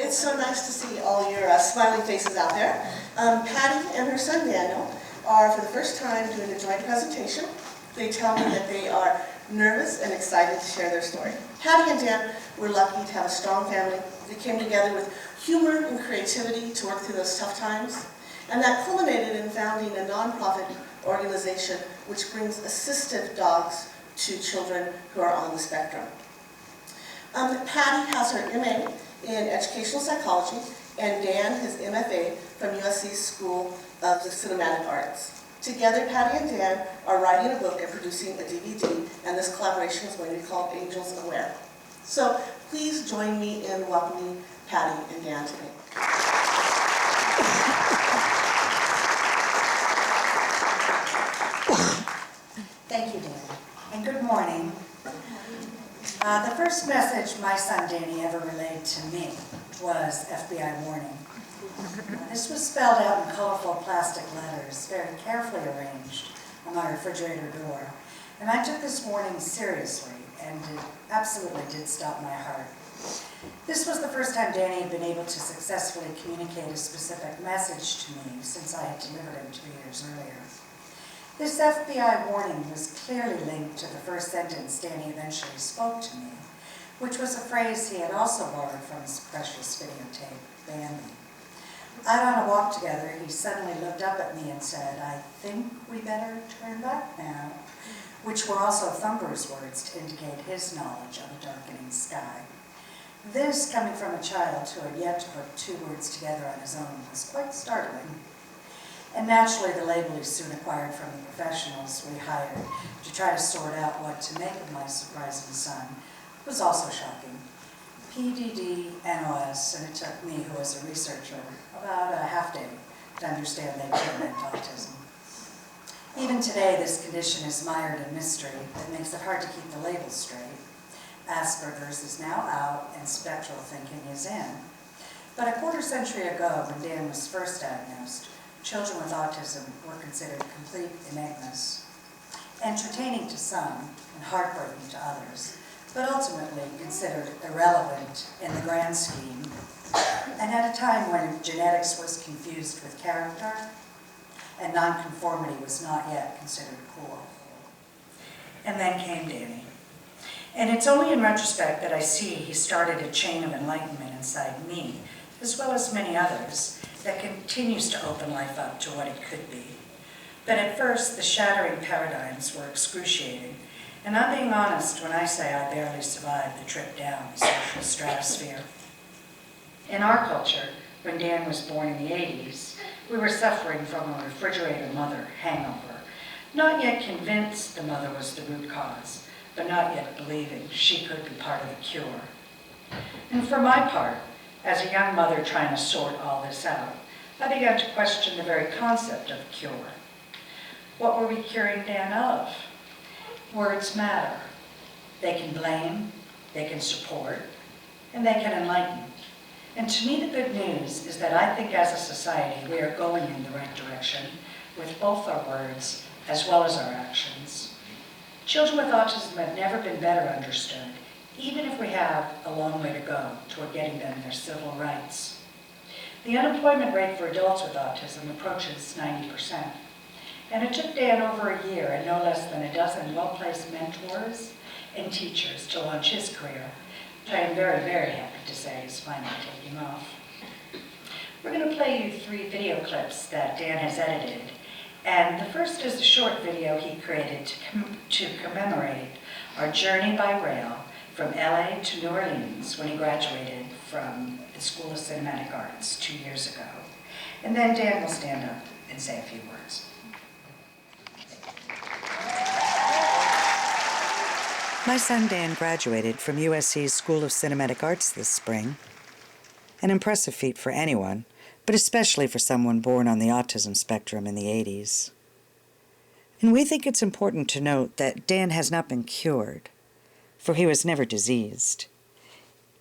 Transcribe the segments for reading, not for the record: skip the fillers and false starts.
It's so nice to see all your smiling faces out there. Patty and her son Daniel are for the first time doing a joint presentation. They tell me that they are nervous and excited to share their story. Patty and Dan were lucky to have a strong family that came together with humor and creativity to work through those tough times. And that culminated in founding a nonprofit organization which brings assistive dogs to children who are on the spectrum. Patty has her MA in Educational Psychology, and Dan his MFA from USC's School of the Cinematic Arts. Together, Patty and Dan are writing a book and producing a DVD, and this collaboration is going to be called Angels Aware. So please join me in welcoming Patty and Dan today. Thank you, Dan, and good morning. The first message my son Danny ever relayed to me was FBI warning. This was spelled out in colorful plastic letters, very carefully arranged on my refrigerator door. And I took this warning seriously, and it absolutely did stop my heart. This was the first time Danny had been able to successfully communicate a specific message to me since I had delivered him 2 years earlier. This FBI warning was clearly linked to the first sentence Danny eventually spoke to me, which was a phrase he had also borrowed from his precious videotape, Bambi. Out on a walk together, he suddenly looked up at me and said, "I think we better turn back now," which were also Thumper's words to indicate his knowledge of a darkening sky. This, coming from a child who had yet to put 2 words together on his own, was quite startling. And naturally, the label he soon acquired from the professionals we hired to try to sort out what to make of my surprising son was also shocking. PDD-NOS, and it took me, who was a researcher, about a half day to understand they could meant autism. Even today, this condition is mired in mystery that makes it hard to keep the labels straight. Asperger's is now out and spectral thinking is in. But a quarter century ago, when Dan was first diagnosed, children with autism were considered complete enigmas, entertaining to some and heartbreaking to others, but ultimately considered irrelevant in the grand scheme, and at a time when genetics was confused with character and nonconformity was not yet considered cool. And then came Danny. And it's only in retrospect that I see he started a chain of enlightenment inside me, as well as many others, that continues to open life up to what it could be. But at first, the shattering paradigms were excruciating, and I'm being honest when I say I barely survived the trip down the social stratosphere. In our culture, when Dan was born in the 80s, we were suffering from a refrigerator mother hangover, not yet convinced the mother was the root cause, but not yet believing she could be part of the cure. And for my part, as a young mother trying to sort all this out, I began to question the very concept of cure. What were we curing Dan of? Words matter. They can blame, they can support, and they can enlighten. And to me, the good news is that I think as a society, we are going in the right direction with both our words as well as our actions. Children with autism have never been better understood, even if we have a long way to go toward getting them their civil rights. The unemployment rate for adults with autism approaches 90%. And it took Dan over a year and no less than a dozen well-placed mentors and teachers to launch his career, which I am very, very happy to say is finally taking off. We're going to play you 3 video clips that Dan has edited. And the first is a short video he created to commemorate our journey by rail from LA to New Orleans when he graduated from the School of Cinematic Arts 2 years ago. And then Dan will stand up and say a few words. My son Dan graduated from USC's School of Cinematic Arts this spring. An impressive feat for anyone, but especially for someone born on the autism spectrum in the 80s. And we think it's important to note that Dan has not been cured, for he was never diseased.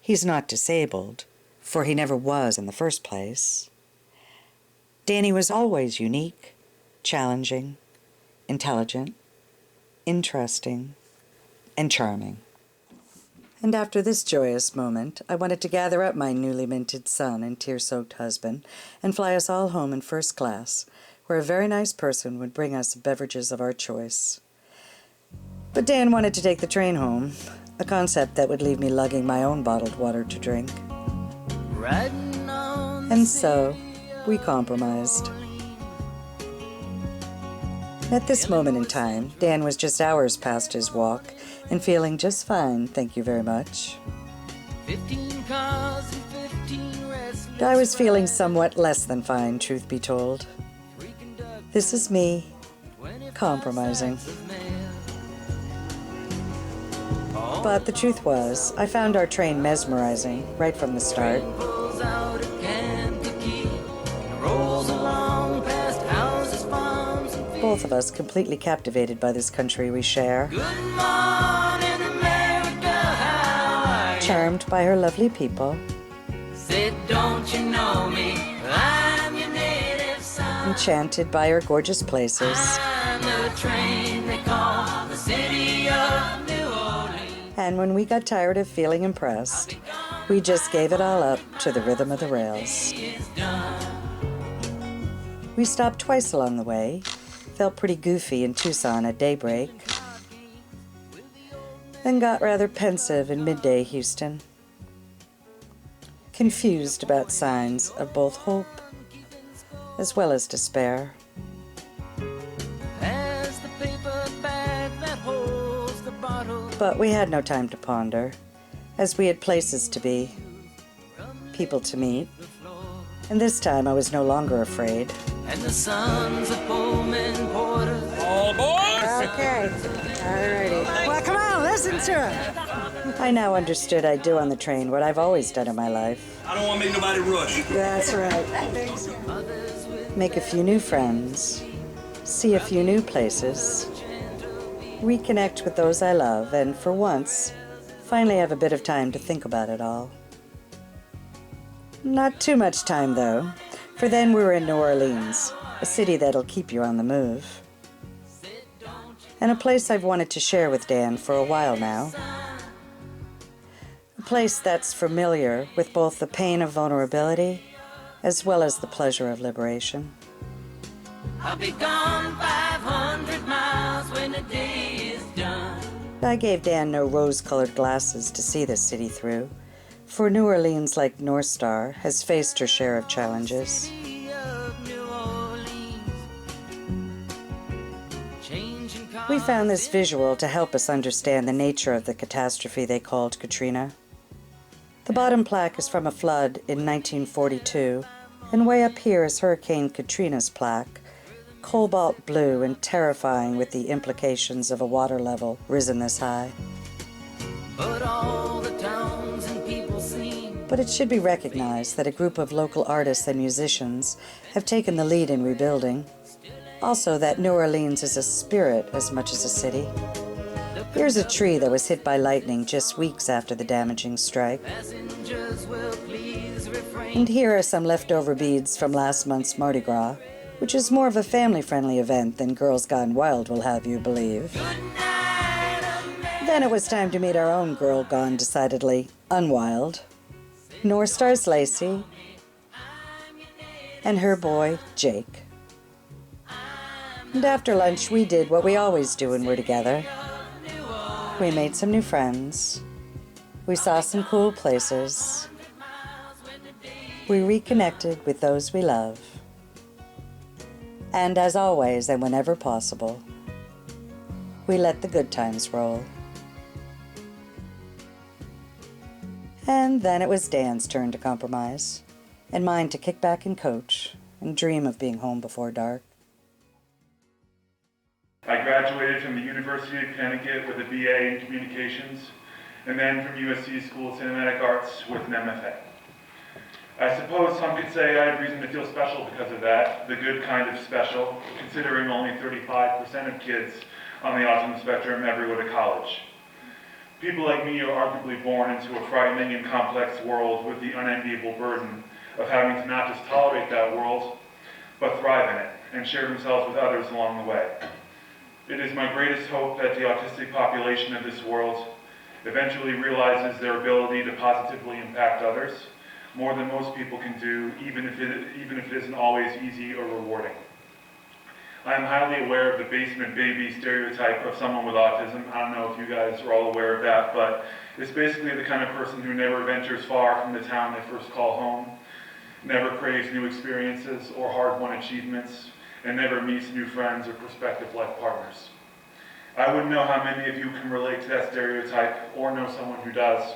He's not disabled, for he never was in the first place. Danny was always unique, challenging, intelligent, interesting, and charming. And after this joyous moment, I wanted to gather up my newly minted son and tear-soaked husband and fly us all home in first class, where a very nice person would bring us beverages of our choice. But Dan wanted to take the train home, a concept that would leave me lugging my own bottled water to drink. And so, we compromised. At this moment in time, Dan was just hours past his walk and feeling just fine, thank you very much. I was feeling somewhat less than fine, truth be told. This is me, compromising. But the truth was, I found our train mesmerizing right from the start. Both of us completely captivated by this country we share. Charmed by her lovely people. Enchanted by her gorgeous places. And when we got tired of feeling impressed, we just gave it all up to the rhythm of the rails. We stopped twice along the way, felt pretty goofy in Tucson at daybreak, then got rather pensive in midday Houston, confused about signs of both hope as well as despair. But we had no time to ponder, as we had places to be, people to meet, and this time I was no longer afraid. And the sons of Pullman Porters. All aboard! Okay, alrighty. Well, come on, listen to it. I now understood I'd do on the train what I've always done in my life. I don't want to make nobody rush. That's right. Make a few new friends, see a few new places, reconnect with those I love, and for once, finally have a bit of time to think about it all. Not too much time, though, for then we were in New Orleans, a city that'll keep you on the move. And a place I've wanted to share with Dan for a while now. A place that's familiar with both the pain of vulnerability as well as the pleasure of liberation. I'll be gone 500 miles when the day is done. I gave Dan no rose-colored glasses to see this city through, for New Orleans, like North Star, has faced her share of challenges. We found this visual to help us understand the nature of the catastrophe they called Katrina. The bottom plaque is from a flood in 1942, and way up here is Hurricane Katrina's plaque, cobalt blue and terrifying with the implications of a water level risen this high. But it should be recognized that a group of local artists and musicians have taken the lead in rebuilding. Also, that New Orleans is a spirit as much as a city. Here's a tree that was hit by lightning just weeks after the damaging strike. And here are some leftover beads from last month's Mardi Gras, which is more of a family-friendly event than Girls Gone Wild will have you believe. Then it was time to meet our own girl gone decidedly unwild, North Star's Lacey, and her boy, Jake. And after lunch, we did what we always do when we're together. We made some new friends. We saw some cool places. We reconnected with those we love. And as always, and whenever possible, we let the good times roll. And then it was Dan's turn to compromise, and mine to kick back and coach, and dream of being home before dark. I graduated from the University of Connecticut with a BA in Communications, and then from USC School of Cinematic Arts with an MFA. I suppose some could say I have reason to feel special because of that, the good kind of special, considering only 35% of kids on the autism spectrum ever go to college. People like me are arguably born into a frightening and complex world with the unenviable burden of having to not just tolerate that world, but thrive in it and share themselves with others along the way. It is my greatest hope that the autistic population of this world eventually realizes their ability to positively impact others more than most people can do, even if it isn't always easy or rewarding. I am highly aware of the basement baby stereotype of someone with autism. I don't know if you guys are all aware of that, but it's basically the kind of person who never ventures far from the town they first call home, never craves new experiences or hard-won achievements, and never meets new friends or prospective life partners. I wouldn't know how many of you can relate to that stereotype or know someone who does,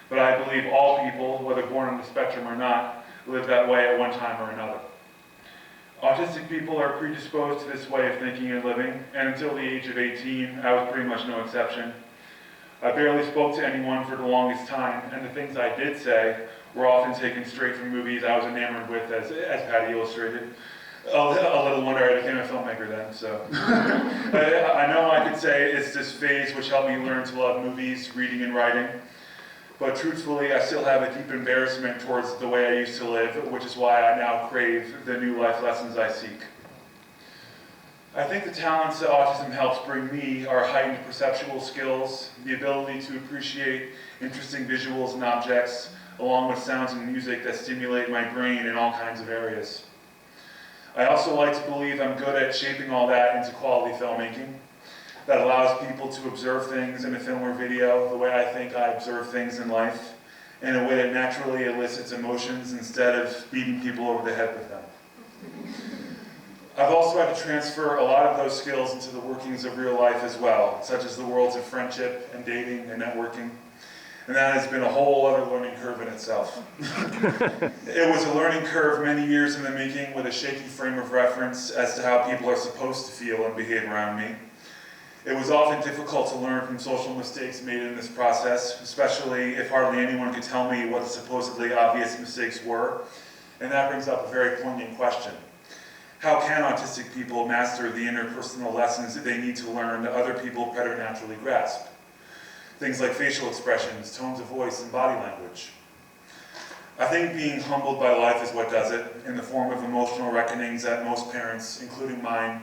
but I believe all people, whether born on the spectrum or not, live that way at one time or another. Autistic people are predisposed to this way of thinking and living, and until the age of 18, I was pretty much no exception. I barely spoke to anyone for the longest time, and the things I did say were often taken straight from movies I was enamored with, as Patty illustrated. A little wonder I became a filmmaker then, so. I know I could say it's this phase which helped me learn to love movies, reading, and writing. But truthfully, I still have a deep embarrassment towards the way I used to live, which is why I now crave the new life lessons I seek. I think the talents that autism helps bring me are heightened perceptual skills, the ability to appreciate interesting visuals and objects, along with sounds and music that stimulate my brain in all kinds of areas. I also like to believe I'm good at shaping all that into quality filmmaking that allows people to observe things in a film or video the way I think I observe things in life, in a way that naturally elicits emotions instead of beating people over the head with them. I've also had to transfer a lot of those skills into the workings of real life as well, such as the worlds of friendship and dating and networking. And that has been a whole other learning curve in itself. It was a learning curve many years in the making with a shaky frame of reference as to how people are supposed to feel and behave around me. It was often difficult to learn from social mistakes made in this process, especially if hardly anyone could tell me what the supposedly obvious mistakes were. And that brings up a very poignant question. How can autistic people master the interpersonal lessons that they need to learn that other people preternaturally grasp? Things like facial expressions, tones of voice, and body language. I think being humbled by life is what does it, in the form of emotional reckonings that most parents, including mine,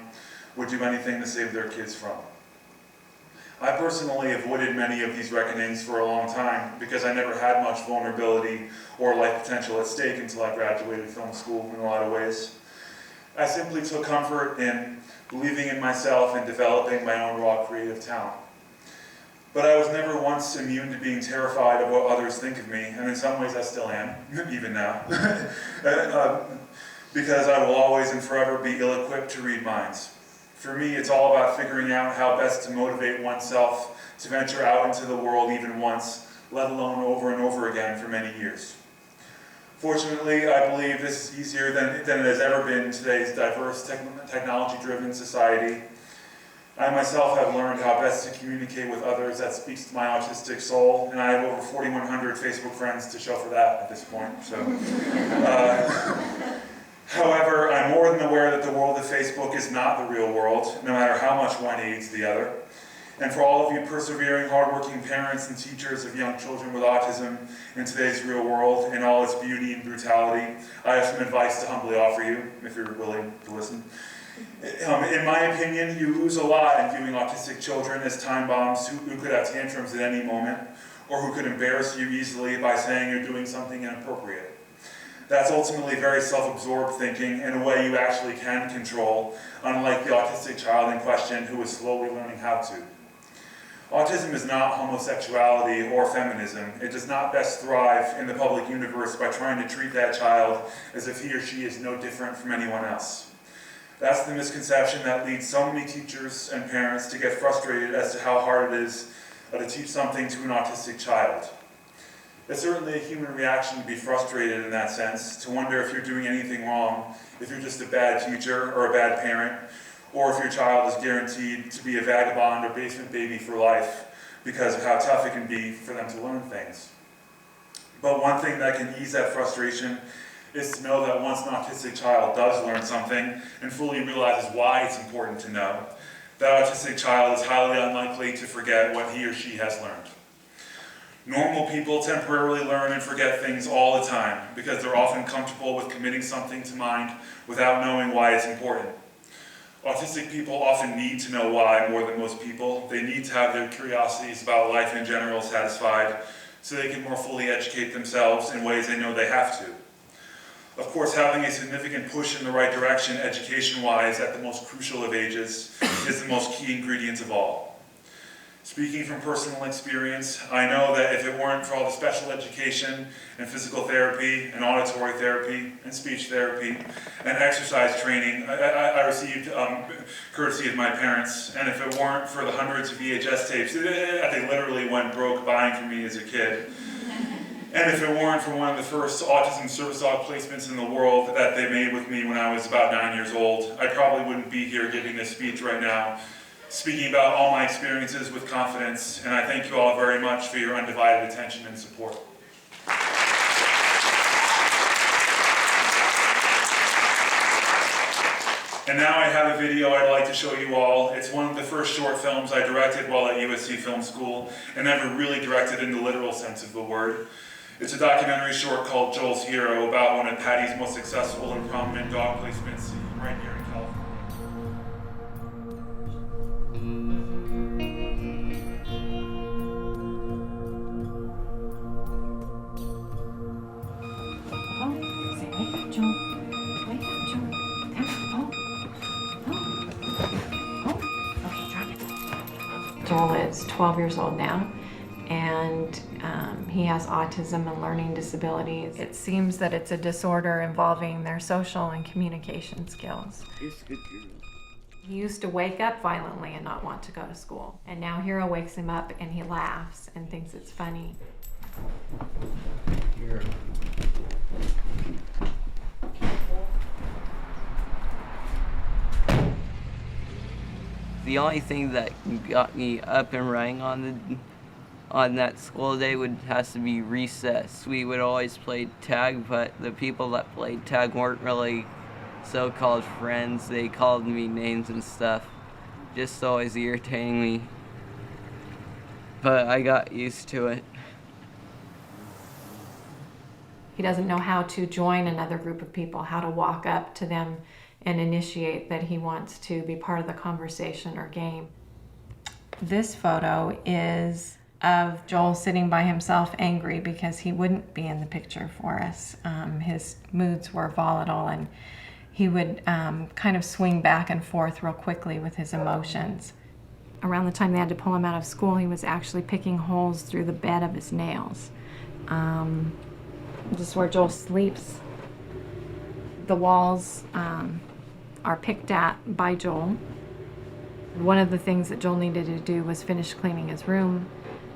would do anything to save their kids from. I personally avoided many of these reckonings for a long time because I never had much vulnerability or life potential at stake until I graduated film school in a lot of ways. I simply took comfort in believing in myself and developing my own raw creative talent. But I was never once immune to being terrified of what others think of me, and in some ways I still am, even now. Because I will always and forever be ill-equipped to read minds. For me, it's all about figuring out how best to motivate oneself to venture out into the world even once, let alone over and over again for many years. Fortunately, I believe this is easier than it has ever been in today's diverse, technology-driven society. I myself have learned how best to communicate with others that speaks to my autistic soul, and I have over 4,100 Facebook friends to show for that at this point. So, however, I'm more than aware that the world of Facebook is not the real world, no matter how much one aids the other. And for all of you persevering, hardworking parents and teachers of young children with autism in today's real world, in all its beauty and brutality, I have some advice to humbly offer you, if you're willing to listen. In my opinion, you lose a lot in viewing autistic children as time bombs who could have tantrums at any moment, or who could embarrass you easily by saying you're doing something inappropriate. That's ultimately very self-absorbed thinking in a way you actually can control, unlike the autistic child in question who is slowly learning how to. Autism is not homosexuality or feminism. It does not best thrive in the public universe by trying to treat that child as if he or she is no different from anyone else. That's the misconception that leads so many teachers and parents to get frustrated as to how hard it is to teach something to an autistic child. It's certainly a human reaction to be frustrated in that sense, to wonder if you're doing anything wrong, if you're just a bad teacher or a bad parent, or if your child is guaranteed to be a vagabond or basement baby for life because of how tough it can be for them to learn things. But one thing that can ease that frustration is to know that once an autistic child does learn something and fully realizes why it's important to know, that autistic child is highly unlikely to forget what he or she has learned. Normal people temporarily learn and forget things all the time because they're often comfortable with committing something to mind without knowing why it's important. Autistic people often need to know why more than most people. They need to have their curiosities about life in general satisfied so they can more fully educate themselves in ways they know they have to. Of course, having a significant push in the right direction education-wise at the most crucial of ages is the most key ingredient of all. Speaking from personal experience, I know that if it weren't for all the special education and physical therapy and auditory therapy and speech therapy and exercise training I received courtesy of my parents, and if it weren't for the hundreds of VHS tapes that they literally went broke buying for me as a kid, and if it weren't for one of the first autism service dog placements in the world that they made with me when I was about 9 years old, I probably wouldn't be here giving this speech right now, speaking about all my experiences with confidence, and I thank you all very much for your undivided attention and support. And now I have a video I'd like to show you all. It's one of the first short films I directed while at USC Film School, and never really directed in the literal sense of the word. It's a documentary short called Joel's Hero about one of Patty's most successful and prominent dog placements right here in California. Joel is 12 years old now, and he has autism and learning disabilities. It seems that it's a disorder involving their social and communication skills. He used to wake up violently and not want to go to school, and now Hero wakes him up and he laughs and thinks it's funny. Here. The only thing that got me up and running on that school day has to be recess. We would always play tag, but the people that played tag weren't really so-called friends. They called me names and stuff, just always irritating me. But I got used to it. He doesn't know how to join another group of people, how to walk up to them and initiate that he wants to be part of the conversation or game. This photo is of Joel sitting by himself angry because he wouldn't be in the picture for us. His moods were volatile and he would kind of swing back and forth real quickly with his emotions. Around the time they had to pull him out of school, he was actually picking holes through the bed of his nails. This is where Joel sleeps. The walls are picked at by Joel. One of the things that Joel needed to do was finish cleaning his room.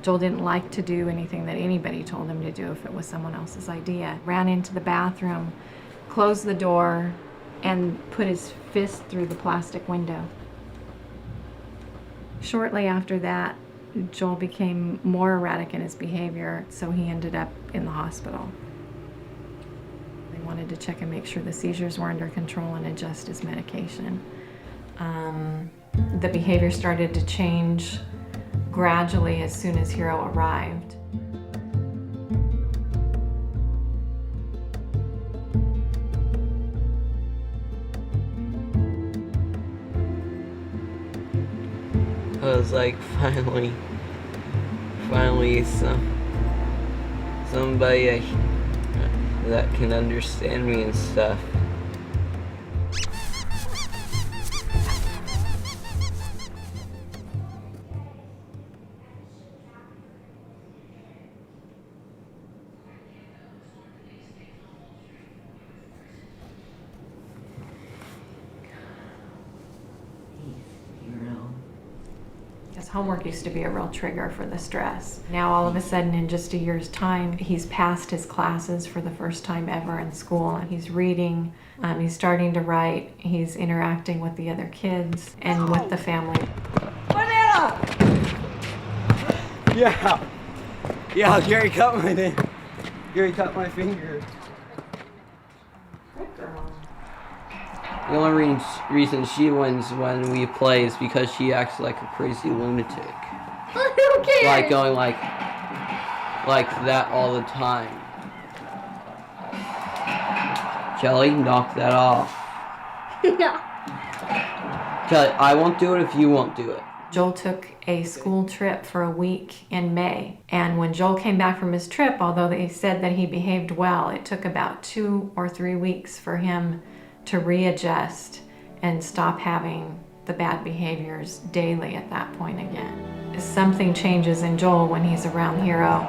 Joel didn't like to do anything that anybody told him to do if it was someone else's idea. Ran into the bathroom, closed the door, and put his fist through the plastic window. Shortly after that, Joel became more erratic in his behavior, so he ended up in the hospital. They wanted to check and make sure the seizures were under control and adjust his medication. The behavior started to change gradually as soon as Hero arrived. I was like, finally somebody that can understand me and stuff. His homework used to be a real trigger for the stress. Now all of a sudden in just a year's time, he's passed his classes for the first time ever in school. He's reading, he's starting to write, he's interacting with the other kids and with the family. Banana! Yeah, Gary cut my finger. Good girl. The only reason she wins when we play is because she acts like a crazy lunatic. Who cares? Like going like that all the time. Kelly, knock that off. Yeah. Kelly, I won't do it if you won't do it. Joel took a school trip for a week in May, and when Joel came back from his trip, although they said that he behaved well, it took about 2 or 3 weeks for him to readjust and stop having the bad behaviors daily at that point again. Something changes in Joel when he's around Hero.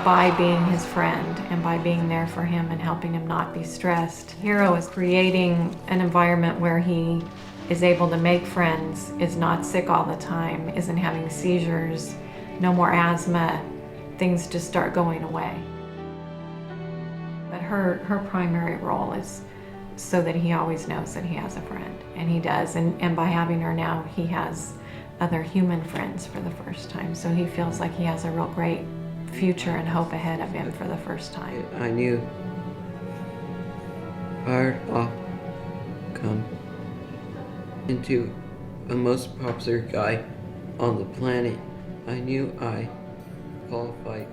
By being his friend and by being there for him and helping him not be stressed. Hero is creating an environment where he is able to make friends, is not sick all the time, isn't having seizures, no more asthma, things just start going away. But her primary role is so that he always knows that he has a friend, and he does, and by having her now, he has other human friends for the first time, so he feels like he has a real great future and hope ahead of him for the first time. I knew I'd come into the most popular guy on the planet. I knew I qualified